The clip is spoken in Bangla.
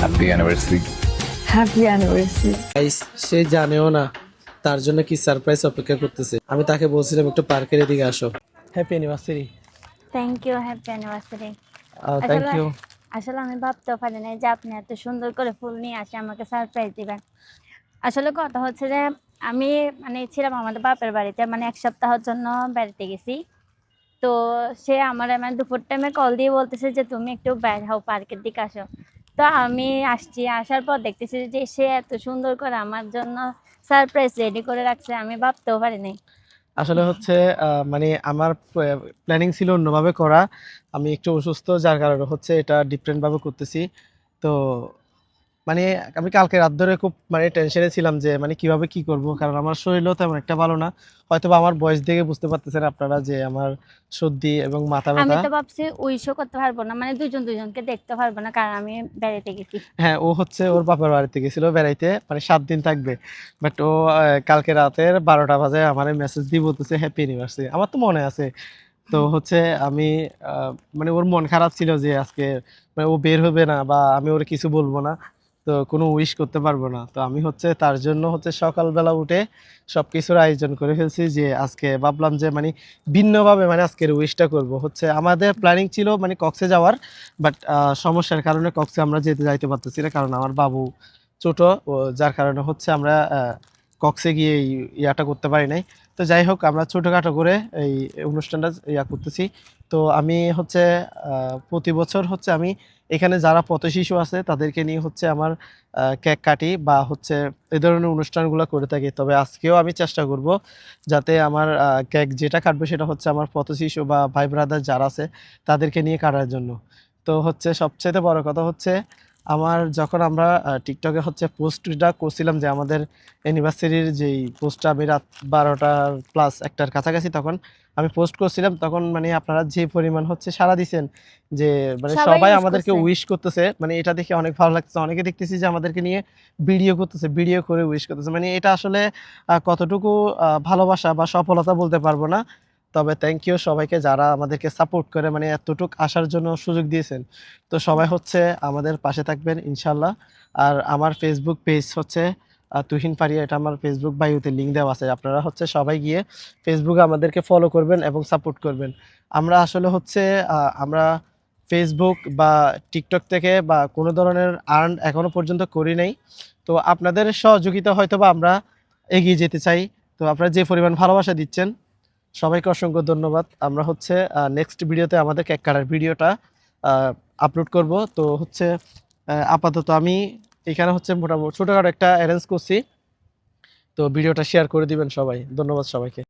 Happy anniversary. Happy anniversary. Guys, সে জানেও না তার জন্য কি সারপ্রাইজ অপেক্ষা করতেছে। আমি তাকে বলছিলাম একটু পার্কের এদিকে আসো। Happy anniversary. Thank you, happy anniversary. Thank আসলে ইউ। আসলে আমি ভাবতেও পারি নাই যে আপনি এত সুন্দর করে ফুল নিয়ে আসে আমাকে সারপ্রাইজ দিবেন। আসলে কথা হচ্ছে যে আমি ছিলাম আমাদের বাপের বাড়িতে, এক সপ্তাহের জন্য বেড়াতে গেছি। তো সে আমার দুপুর টাইমে কল দিয়ে বলতেছে যে তুমি একটু বের হও, পার্কের দিকে আসো। তো আমি আসছি, আসার পর দেখতেছি যে সে এত সুন্দর করে আমার জন্য সারপ্রাইজ রেডি করে রাখছে, আমি ভাবতেও পারি নাই। আসলে হচ্ছে আমার প্ল্যানিং ছিল অন্যভাবে করা। আমি একটু অসুস্থ, যার কারণে হচ্ছে এটা ডিফারেন্ট ভাবে করতেছি। তো মানে আমি কালকে রাত ধরে খুব টেনশনে ছিলাম যে কিভাবে কি করব, কারণ আমার শরীরও তেমন একটা ভালো না। হয়তোবা আমার বয়স দেখে বুঝতে পারতেছেন আপনারা যে আমার সর্দি এবং মাথা আমি ব্যথা। তো ভাবছি উইশও করতে পারবো না, দুজন দুজনকে দেখতে পারবো না, কারণ আমি বেড়াতে গেছি। হ্যাঁ, ও হচ্ছে ওর বাপের বাড়িতে গেছিল বেড়াইতে, ৭ দিন থাকবে। বাট ও কালকে রাতের 12টা বাজে আমারে মেসেজ দিয়ে বলতেছে হ্যাপি অ্যানিভার্সারি। আমার তো মনে আছে। তো হচ্ছে আমি ওর মন খারাপ ছিল যে আজকে ও বের হবে না বা আমি ওর কিছু বলবো না, তো কোনো উইশ করতে পারবো না। তো আমি হচ্ছে তার জন্য হচ্ছে সকালবেলা উঠে সবকিছুর আয়োজন করে ফেলছি, যে আজকে ভাবলাম যে ভিন্নভাবে আজকের উইশটা করব। হচ্ছে আমাদের প্ল্যানিং ছিল কক্সে যাওয়ার, বাট সমস্যার কারণে কক্সে আমরা যাইতে পারতেছি না, কারণ আমার বাবু ছোট, যার কারণে হচ্ছে আমরা কক্সে গিয়ে এই ইয়াটা করতে পারি নাই। তো যাই হোক, আমরা ছোটোখাটো করে এই অনুষ্ঠানটা করতেছি। তো আমি হচ্ছে প্রতি বছর হচ্ছে আমি এখানে যারা পথশিশু আছে তাদেরকে নিয়ে হচ্ছে আমার কেক কাটি বা হচ্ছে এই ধরনের অনুষ্ঠানগুলো করে থাকি। তবে আজকেও আমি চেষ্টা করব যাতে আমার কেক যেটা কাটবে সেটা হচ্ছে আমার পথশিশু বা ভাই ব্রাদার যারা আছে তাদেরকে নিয়ে কাটার জন্য। তো হচ্ছে সবচাইতে বড় কথা হচ্ছে যখন আমরা টিকটকে হচ্ছে পোস্টটা করছিলাম যে আমাদের অ্যানিভার্সারির যেই পোস্টটা আমি রাত 12টা প্লাস 1টার কাছাকাছি তখন আমি পোস্ট করছিলাম, তখন আপনারা যে পরিমাণ হচ্ছে সাড়া দিছেন, যে সবাই wish আমাদেরকে করছে। উইশ করতেছে, এটা দেখে অনেক ভালো লাগতেছে। অনেকে দেখতেছি যে আমাদেরকে নিয়ে ভিডিও করতেছে, ভিডিও করে উইশ করতেছে। এটা আসলে কতটুকু ভালোবাসা বা সফলতা বলতে পারবো না। তবে থ্যাংক ইউ সবাইকে যারা আমাদেরকে সাপোর্ট করে এতটুক আসার জন্য সুযোগ দিয়েছেন। তো সবাই হচ্ছে আমাদের পাশে থাকবেন ইনশাল্লাহ। আর আমার ফেসবুক পেজ হচ্ছে তুহিন ফারিয়া, এটা আমার ফেসবুক বায়োতে লিঙ্ক দেওয়া আছে। আপনারা হচ্ছে সবাই গিয়ে ফেসবুকে আমাদেরকে ফলো করবেন এবং সাপোর্ট করবেন। আমরা আসলে হচ্ছে আমরা ফেসবুক বা টিকটক থেকে বা কোনো ধরনের আর্ন এখনো পর্যন্ত করি নাই। তো আপনাদের সহযোগিতা হয়তোবা আমরা এগিয়ে যেতে চাই। তো আপনারা যে পরিমাণ ভালোবাসা দিচ্ছেন, সবাইকে অসংখ্য ধন্যবাদ। আমরা হচ্ছে নেক্সট ভিডিওতে আমাদের কেক কাটার ভিডিওটা আপলোড করব। তো হচ্ছে আপাতত আমি এখানে হচ্ছে মোটামুটি ছোটখাটো একটা অ্যারেঞ্জ করছি। তো ভিডিওটা শেয়ার করে দিবেন সবাই। ধন্যবাদ সবাইকে।